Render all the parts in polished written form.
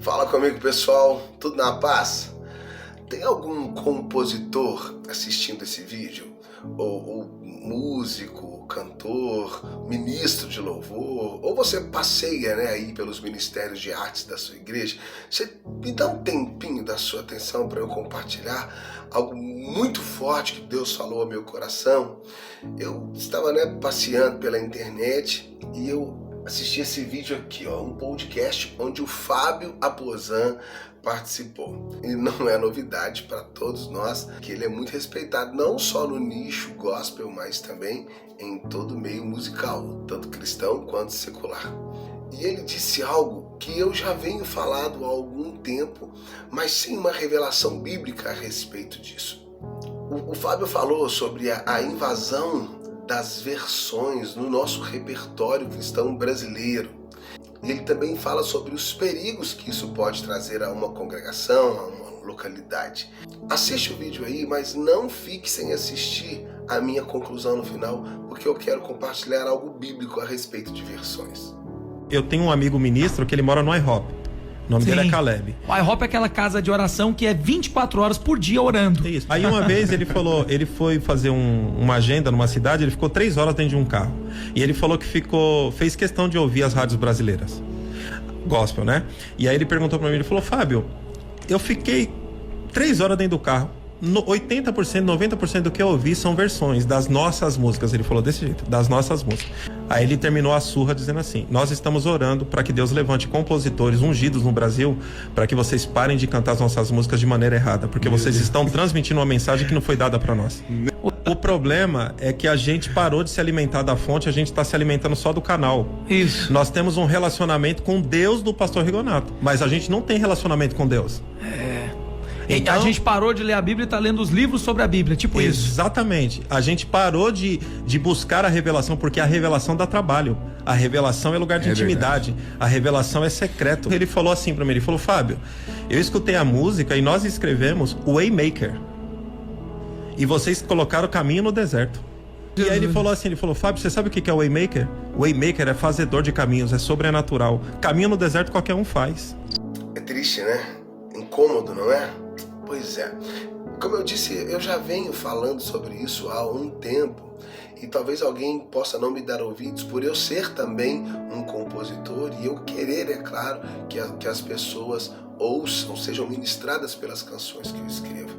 Fala comigo, pessoal, tudo na paz? Tem algum compositor assistindo esse vídeo? Ou músico, cantor, ministro de louvor? Ou você passeia, aí pelos ministérios de artes da sua igreja? Você me dá um tempinho da sua atenção para eu compartilhar algo muito forte que Deus falou ao meu coração? Eu estava passeando pela internet e eu assisti esse vídeo aqui, um podcast onde o Fábio Aposan participou. E não é novidade para todos nós que ele é muito respeitado, não só no nicho gospel, mas também em todo o meio musical, tanto cristão quanto secular. E ele disse algo que eu já venho falando há algum tempo, mas sem uma revelação bíblica a respeito disso. O Fábio falou sobre a invasão das versões no nosso repertório cristão brasileiro. E ele também fala sobre os perigos que isso pode trazer a uma congregação, a uma localidade. Assiste o vídeo aí, mas não fique sem assistir a minha conclusão no final, porque eu quero compartilhar algo bíblico a respeito de versões. Eu tenho um amigo ministro que ele mora no IHOP. O nome dele é Caleb. O IHOP é aquela casa de oração que é 24 horas por dia orando. Isso. Aí uma vez ele falou, ele foi fazer uma agenda numa cidade, ele ficou 3 horas dentro de um carro. E ele falou que fez questão de ouvir as rádios brasileiras. Gospel, né? E aí ele perguntou pra mim, ele falou: Fábio, eu fiquei 3 horas dentro do carro. 80%, 90% do que eu ouvi são versões das nossas músicas. Ele falou desse jeito, das nossas músicas. Aí ele terminou a surra dizendo assim: nós estamos orando para que Deus levante compositores ungidos no Brasil, para que vocês parem de cantar as nossas músicas de maneira errada, porque vocês estão transmitindo uma mensagem que não foi dada para nós. O problema é que a gente parou de se alimentar da fonte, a gente está se alimentando só do canal. Isso. Nós temos um relacionamento com Deus do pastor Rigonato, mas a gente não tem relacionamento com Deus. Então, a gente parou de ler a Bíblia e tá lendo os livros sobre a Bíblia, tipo isso. Exatamente. A gente parou de buscar a revelação, porque a revelação dá trabalho. A revelação é lugar de intimidade. Verdade. A revelação é secreto. Ele falou assim pra mim, ele falou: Fábio, eu escutei a música e nós escrevemos Waymaker. E vocês colocaram caminho no deserto. E aí ele falou: Fábio, você sabe o que é Waymaker? Waymaker é fazedor de caminhos, é sobrenatural. Caminho no deserto qualquer um faz. É triste, né? Incômodo, não é? Pois é. Como eu disse, eu já venho falando sobre isso há um tempo e talvez alguém possa não me dar ouvidos por eu ser também um compositor e eu querer, é claro, que as pessoas ouçam, sejam ministradas pelas canções que eu escrevo.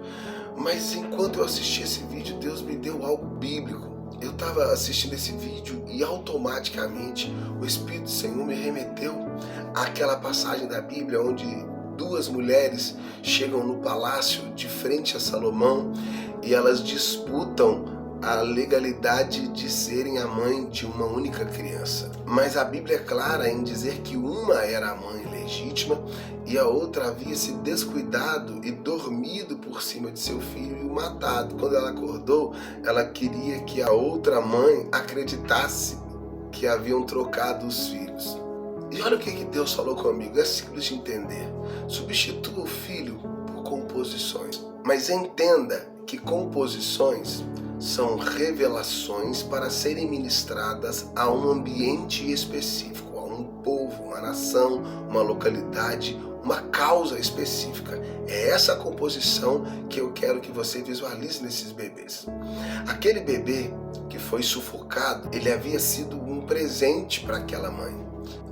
Mas enquanto eu assisti esse vídeo, Deus me deu algo bíblico. Eu estava assistindo esse vídeo e automaticamente o Espírito do Senhor me remeteu àquela passagem da Bíblia onde 2 mulheres chegam no palácio de frente a Salomão e elas disputam a legalidade de serem a mãe de uma única criança. Mas a Bíblia é clara em dizer que uma era a mãe legítima e a outra havia se descuidado e dormido por cima de seu filho e o matado. Quando ela acordou, ela queria que a outra mãe acreditasse que haviam trocado os filhos. E olha o que Deus falou comigo, é simples de entender. Substitua o filho por composições. Mas entenda que composições são revelações para serem ministradas a um ambiente específico, a um povo, uma nação, uma localidade, uma causa específica. É essa composição que eu quero que você visualize nesses bebês. Aquele bebê que foi sufocado, ele havia sido um presente para aquela mãe.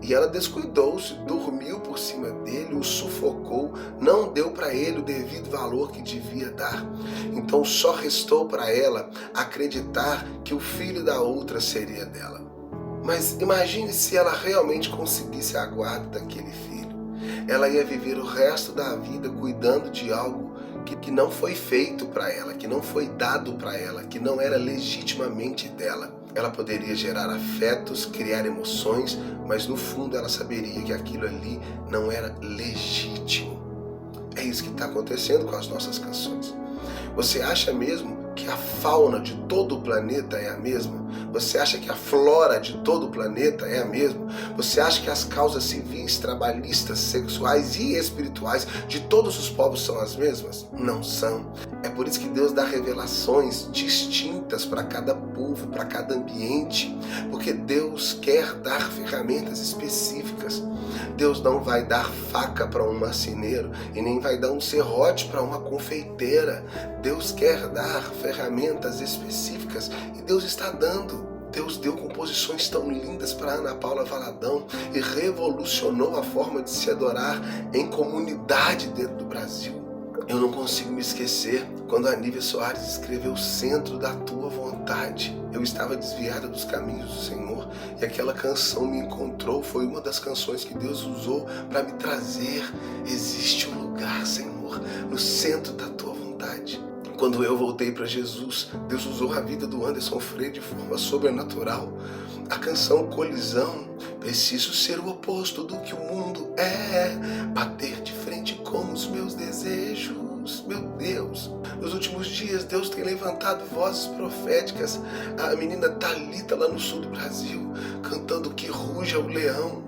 E ela descuidou-se, dormiu por cima dele, o sufocou, não deu para ele o devido valor que devia dar. Então só restou para ela acreditar que o filho da outra seria dela. Mas imagine se ela realmente conseguisse a guarda daquele filho. Ela ia viver o resto da vida cuidando de algo que não foi feito para ela, que não foi dado para ela, que não era legitimamente dela. Ela poderia gerar afetos, criar emoções, mas no fundo ela saberia que aquilo ali não era legítimo. É isso que está acontecendo com as nossas canções. Você acha mesmo que a fauna de todo o planeta é a mesma? Você acha que a flora de todo o planeta é a mesma? Você acha que as causas civis, trabalhistas, sexuais e espirituais de todos os povos são as mesmas? Não são. É por isso que Deus dá revelações distintas para cada povo, para cada ambiente, porque Deus quer dar ferramentas específicas. Deus não vai dar faca para um marceneiro e nem vai dar um serrote para uma confeiteira. Deus quer dar ferramentas específicas e Deus está dando. Deus deu composições tão lindas para Ana Paula Valadão e revolucionou a forma de se adorar em comunidade dentro do Brasil. Eu não consigo me esquecer quando a Nívia Soares escreveu Centro da Tua Vontade. Eu estava desviada dos caminhos do Senhor e aquela canção me encontrou. Foi uma das canções que Deus usou para me trazer. Existe um lugar, Senhor, no centro da Tua vontade. Quando eu voltei para Jesus, Deus usou a vida do Anderson Freire de forma sobrenatural. A canção Colisão, preciso ser o oposto do que o mundo é, bater de frente com os meus desejos. Meu Deus, nos últimos dias Deus tem levantado vozes proféticas. A menina Thalita lá no sul do Brasil, cantando que ruja o leão.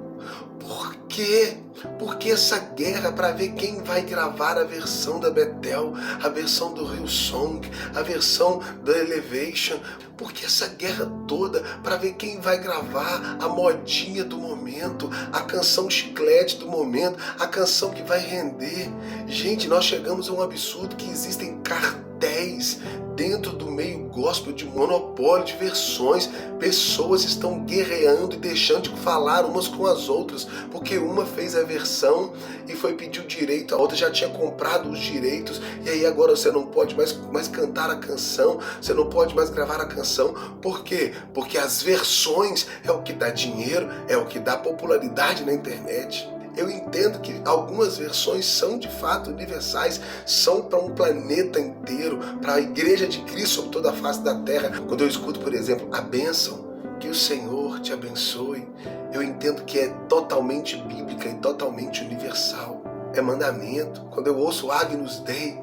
Por quê? Porque essa guerra para ver quem vai gravar a versão da Bethel, a versão do Hillsong, a versão da Elevation. Porque essa guerra toda para ver quem vai gravar a modinha do momento, a canção chiclete do momento, a canção que vai render. Gente, nós chegamos a um absurdo que existem cartéis dentro do meio gospel de monopólio de versões. Pessoas estão guerreando e deixando de falar umas com as outras, porque uma fez a versão e foi pedir o direito, a outra já tinha comprado os direitos, e aí agora você não pode mais cantar a canção, você não pode mais gravar a canção. Por quê? Porque as versões é o que dá dinheiro, é o que dá popularidade na internet. Eu entendo que algumas versões são de fato universais, são para um planeta inteiro, para a Igreja de Cristo sobre toda a face da terra. Quando eu escuto, por exemplo, a bênção, que o Senhor te abençoe, eu entendo que é totalmente bíblica e totalmente universal. É mandamento. Quando eu ouço Agnus Dei,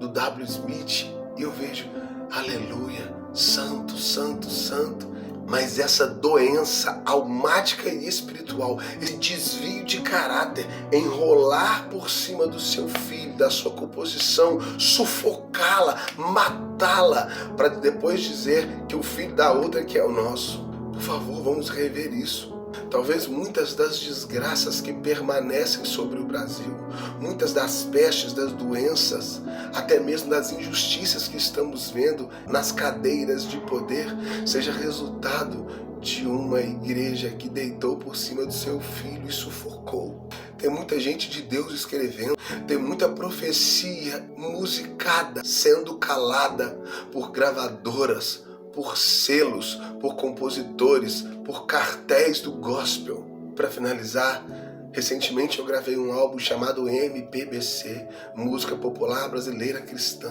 do W. Smith, e eu vejo, aleluia, santo, santo, santo. Mas essa doença almática e espiritual, esse desvio de caráter, enrolar por cima do seu filho, da sua composição, sufocá-la, matá-la, para depois dizer que o filho da outra que é o nosso. Por favor, vamos rever isso. Talvez muitas das desgraças que permanecem sobre o Brasil, muitas das pestes, das doenças, até mesmo das injustiças que estamos vendo nas cadeiras de poder, seja resultado de uma igreja que deitou por cima do seu filho e sufocou. Tem muita gente de Deus escrevendo, tem muita profecia musicada sendo calada por gravadoras, por selos, por compositores, por cartéis do gospel. Para finalizar, recentemente eu gravei um álbum chamado MPBC, Música Popular Brasileira Cristã.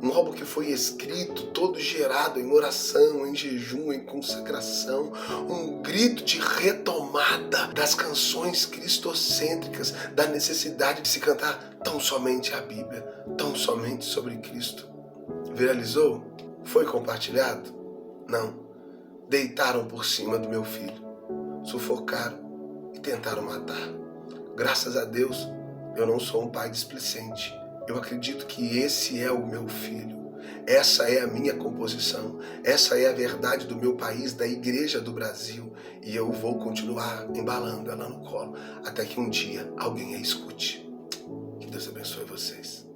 Um álbum que foi escrito, todo gerado em oração, em jejum, em consagração. Um grito de retomada das canções cristocêntricas, da necessidade de se cantar tão somente a Bíblia, tão somente sobre Cristo. Viralizou? Foi compartilhado? Não. Deitaram por cima do meu filho, sufocaram e tentaram matar. Graças a Deus, eu não sou um pai displicente. Eu acredito que esse é o meu filho. Essa é a minha composição. Essa é a verdade do meu país, da Igreja do Brasil. E eu vou continuar embalando ela no colo até que um dia alguém a escute. Que Deus abençoe vocês.